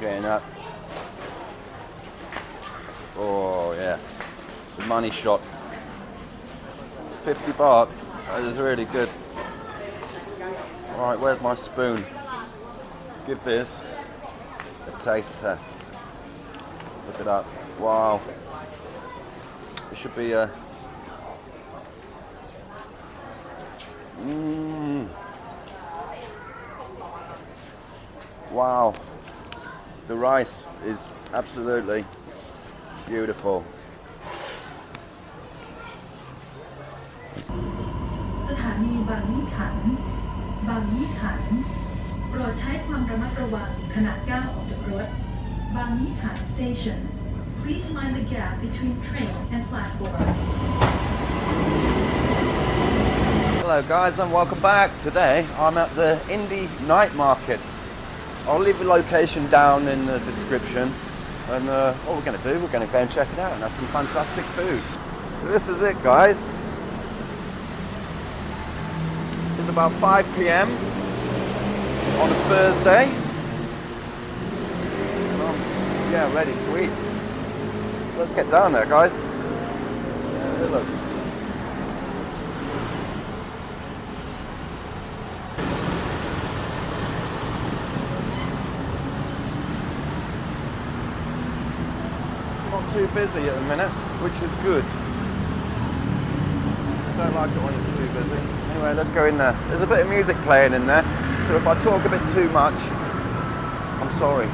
getting that. Oh yes, the money shot. 50 baht. That is really good. Alright, where's my spoon? Give this a taste test. Look at that. Wow. It should be a... Wow. The rice is absolutely beautiful. สถานีบางยี่ขันโปรดใช้ความระมัดระวังขณะก้าวออกจากรถบางยี่ขัน Station Please mind the gap between train and platform Hello guys and welcome back. Today I'm at the Indy Night Market. I'll leave the location down in the description and what we're going to do, we're going to go and check it out and have some fantastic food. So this is it guys. It's about 5 p.m. on a Thursday. Yeah, ready to eat. Let's get down there guys. Yeah, look. Not too busy at the minute, which is good. I don't like it when it's too busy. Anyway, let's go in there. There's a bit of music playing in there, so if I talk a bit too much, I'm sorry.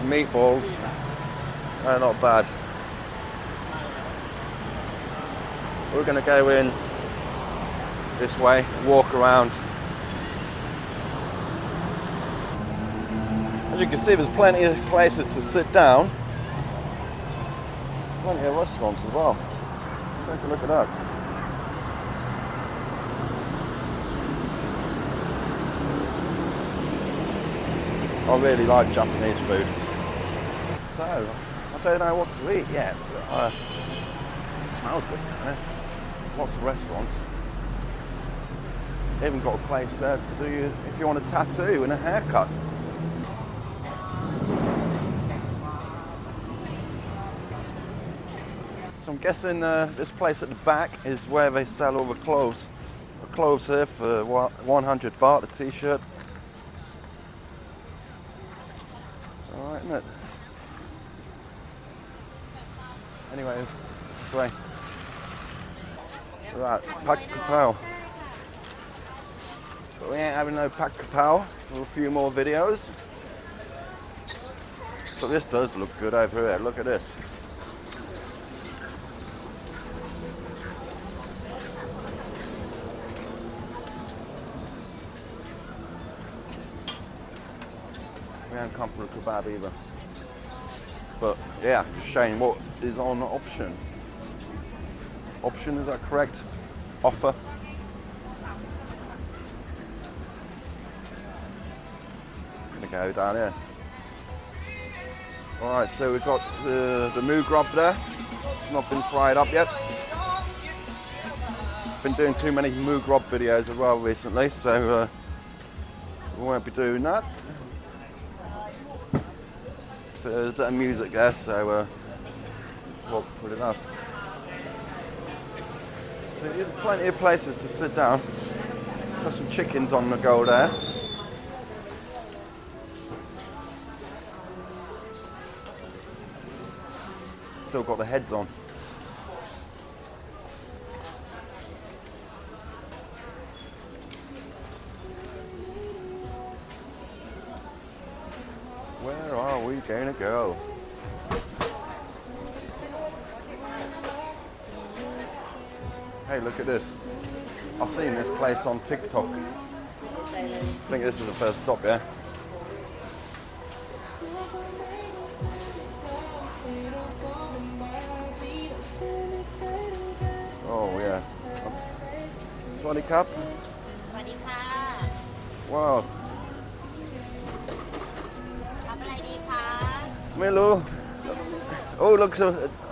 Meatballs, they're not bad. We're going to go in this way, walk around. As you can see, there's plenty of places to sit down. Plenty of restaurants as well. Take a look at that. I really like Japanese food. So, I don't know what to eat yet, but it smells good. Lots of restaurants. They even got a place there to do if you want a tattoo and a haircut. So I'm guessing this place at the back is where they sell all the clothes. The clothes here for 100 baht, a t-shirt. It's alright, isn't it? Anyway, this way. Right, pak kapow. But we ain't having no pak kapow for a few more videos. But this does look good over here, look at this. We haven't come for a kebab either. But yeah, just showing what is on option. Option, is that correct? Offer. Gonna go down here. Alright, so we've got the moo grub there. It's not been fried up yet. Been doing too many moo grub videos as well recently, so we won't be doing that. So there's a bit of music there, so we'll put it up. So there's plenty of places to sit down. Got some chickens on the go there. Still got the heads on. Where are we going to go? Hey, look at this. I've seen this place on TikTok. I think this is the first stop, yeah? Oh, yeah. Swaddy Cup? Swaddy Ka. Wow. ทำอะไรดีคะ ไม่รู้ Oh, looks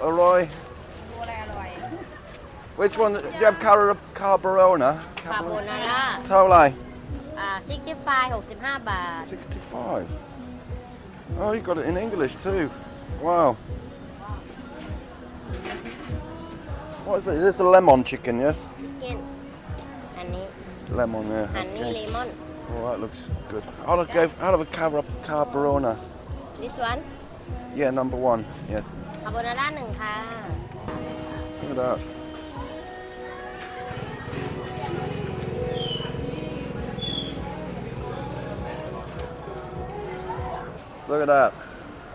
alroy. ดูอะไรอร่อย Which one? Do you have carbonara? คาโบนาร่า เท่าไหร่ 100 65 65 บาท 65. Oh, you got it in English too. Wow. What is it? Is this a lemon chicken, yes? เช่นอันนี้ Lemon, yeah. อันนี้ Okay. เลมอน Oh, that looks good. I'll have a carbonara. this one Yeah, number one. Yes. คาโบนาร่า1ค่ะ Look at that. Look at that.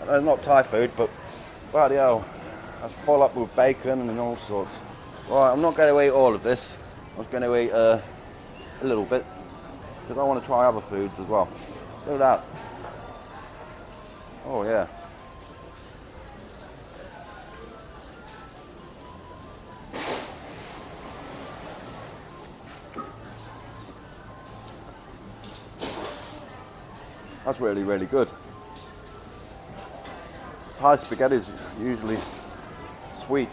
It's not Thai food, but bloody hell. That's full up with bacon and all sorts. Right, I'm not going to eat all of this. I was going to eat a little bit because I want to try other foods as well. Look at that. Oh, yeah. That's really, really good. Thai spaghetti is usually sweet.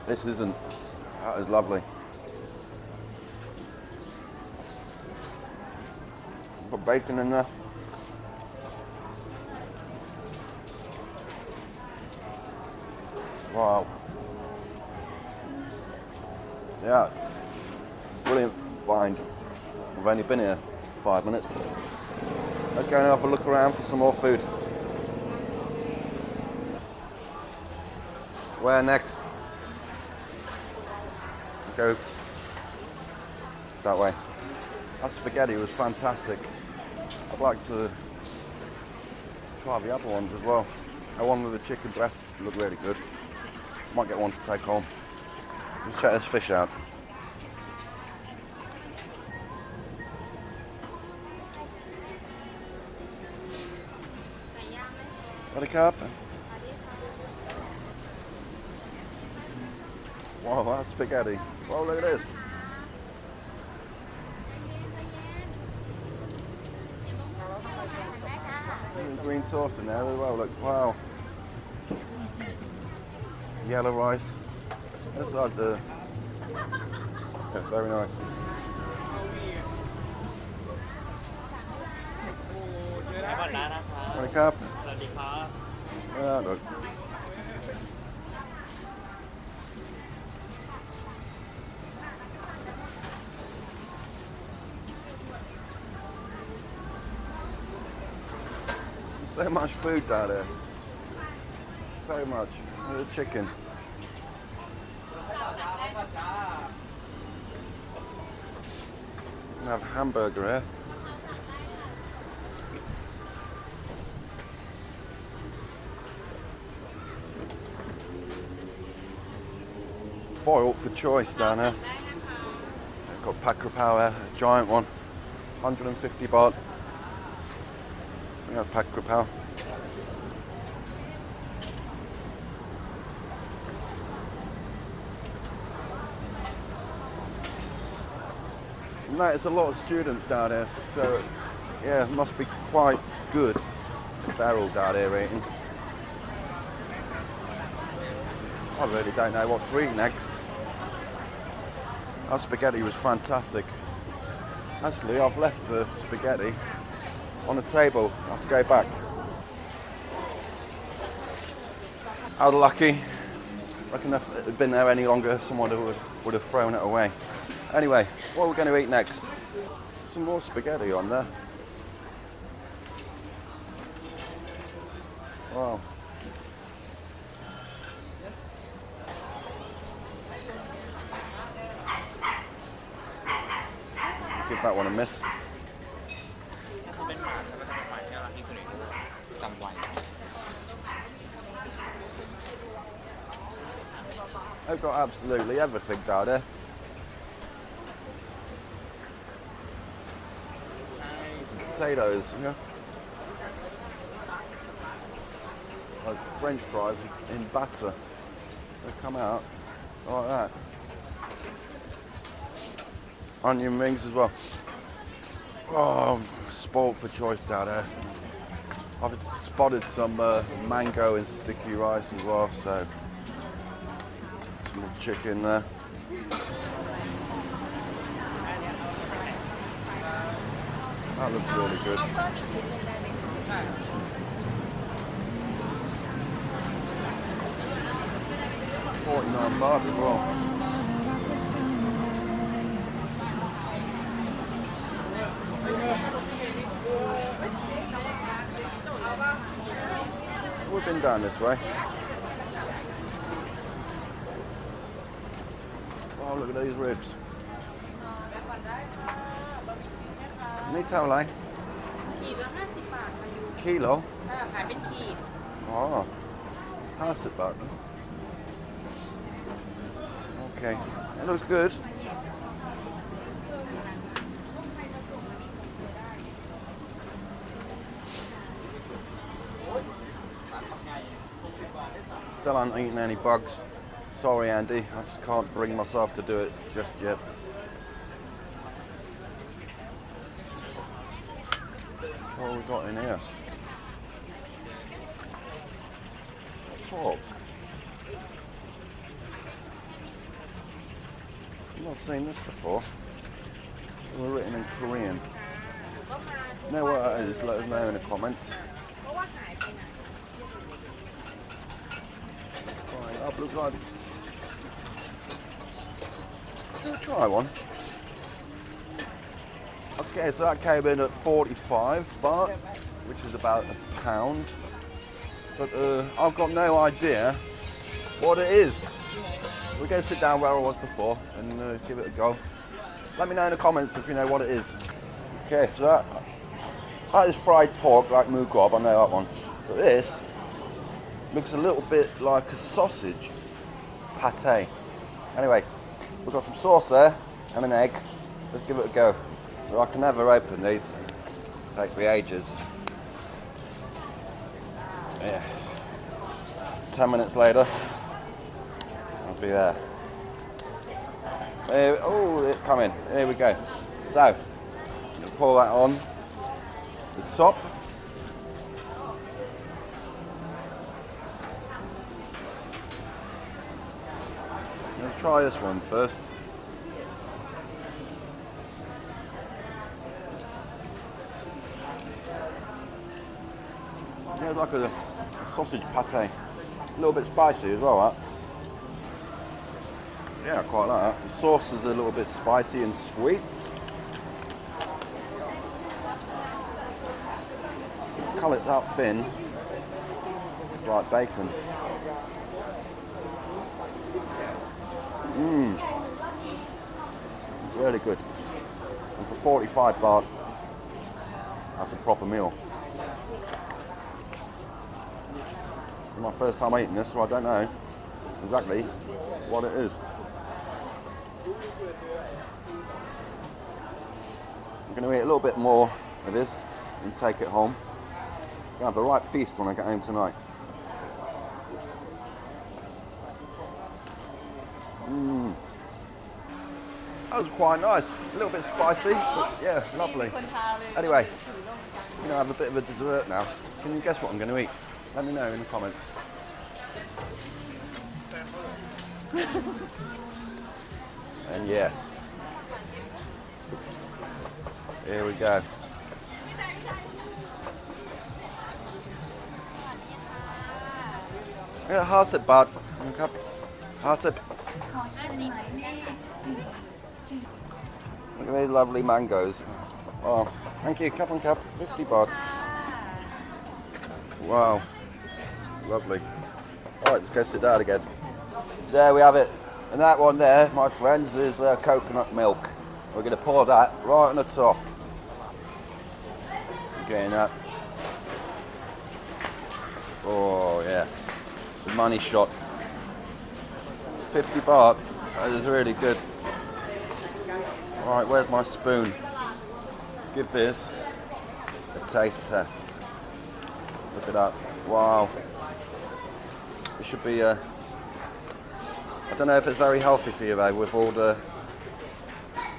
This isn't. That is lovely. Put bacon in there. Wow. Yeah. Brilliant find. I've only been here 5 minutes. Let's go and have a look around for some more food. Where next? Go that way. That spaghetti was fantastic. I'd like to try the other ones as well. That one with the chicken breast looked really good. Might get one to take home. Let's check this fish out. Got a carp? Wow, that's spaghetti. Wow, look at this. Green sauce in there as well, look, wow. Yellow rice. That's like the... Yeah, very nice. Got a carp? Yeah, look. So much food down there. So much. Look at the chicken. We have a hamburger here. Boiled for choice down here. They've got pak krapao here, a giant one. 150 baht. We have pak krapao. No, it's a lot of students down here, so yeah, it must be quite good if they're all down here eating. I really don't know what to eat next. Our spaghetti was fantastic. Actually, I've left the spaghetti on the table. I have to go back. How lucky. I reckon if it had been there any longer, someone would have thrown it away. Anyway, what are we going to eat next? Some more spaghetti on there. Wow. Give that one a miss. They've got absolutely everything down there. Potatoes, yeah. Like French fries in batter. They come out like that. Onion rings as well. Oh, spoiled for choice down there. I've spotted some mango and sticky rice as well, so some more chicken there. That looks really good. เพิ่มอีกชิ้นหนึงได้ไหมคะ 49 baht as well. We've been down this way. Oh, look at these ribs. Need how much? ขีดละ50 บาทค่ะยู Kilo? ขายเป็นขีด Oh, how's it back? Okay, it looks good. Still haven't eaten any bugs. Sorry, Andy, I just can't bring myself to do it just yet. What have we got in here? Pork. I've not seen this before. They were written in Korean. Know what that is? Let us know in the comments. เพราะว่าหายไปไหน Fry it up, looks like. Let's try one. Okay, so that came in at 45 baht, which is about £1. But I've got no idea what it is. We're going to sit down where I was before and give it a go. Let me know in the comments if you know what it is. Okay, so that is fried pork like moo gob, I know that one. But this looks a little bit like a sausage pate. Anyway, we've got some sauce there and an egg. Let's give it a go. So I can never open these. It takes me ages. Yeah. 10 minutes later, I'll be there. Oh, it's coming. Here we go. So, we'll pour that on the top. Let's try this one first. Yeah, it's like a sausage pate. A little bit spicy as well, that. Yeah, I quite like that. The sauce is a little bit spicy and sweet. Cut it that thin. It's like bacon. Really good. And for 45 baht, that's a proper meal. It's my first time eating this, so I don't know exactly what it is. I'm going to eat a little bit more of this and take it home. I'm going to have the right feast when I get home tonight. That was quite nice. A little bit spicy, but yeah, lovely. Anyway, I'm going to have a bit of a dessert now. Can you guess what I'm going to eat? Let me know in the comments. And yes, here we go. Yeah, hasip baht. Hasip. Look at these lovely mangoes. Oh, thank you. Cup and cup, 50 baht. Wow, lovely. All right, let's go sit down again. There we have it. And that one there, my friends, is coconut milk. We're going to pour that right on the top. Getting that. Oh, yes. The money shot. 50 baht. That is really good. Right, where's my spoon? Give this a taste test. Look at that. Wow. It should be I don't know if it's very healthy for you though, with all the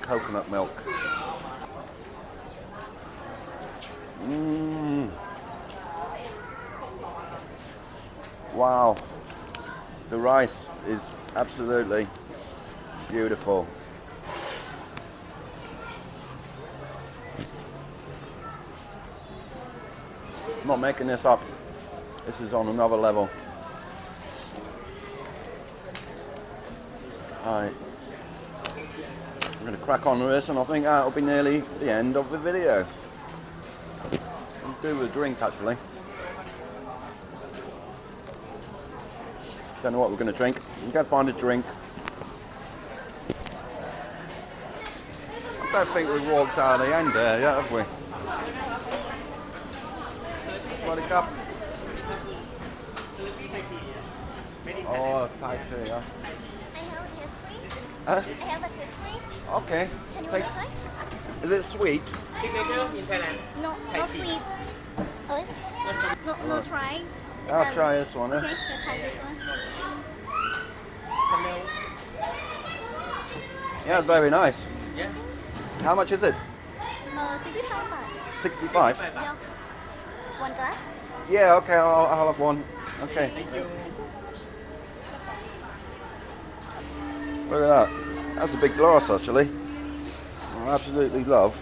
coconut milk. Wow. The rice is absolutely beautiful. not making this up. This is on another level. Alright. I'm going to crack on with this and I think that'll be nearly the end of the video. I'll do with a drink actually. Don't know what we're going to drink. We'll go find a drink. I don't think we've walked out of the end there yet, have we? What a cup. Oh, Thai tea, yeah. I have a history. Huh? I have a history. Okay. Can you Take- want this one? Is it sweet? Signature in Thailand. No, no sweet. Oh, no try. I'll try this one. Okay, Eh? we'll try this one. Smell. Yeah, very nice. Yeah. How much is it? 65 baht. 65? Yeah. One glass? Yeah, okay, I'll have one. Okay. Thank you. Look at that. That's a big glass actually. I absolutely love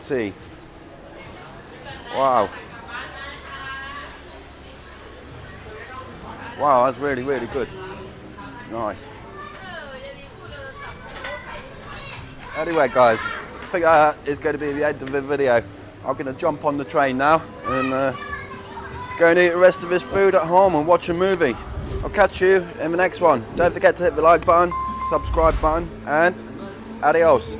tea. Wow. Wow, that's really, really good. Nice. Anyway guys, I think that is going to be the end of the video. I'm going to jump on the train now and go and eat the rest of this food at home and watch a movie. I'll catch you in the next one. Don't forget to hit the like button, subscribe button, and adios.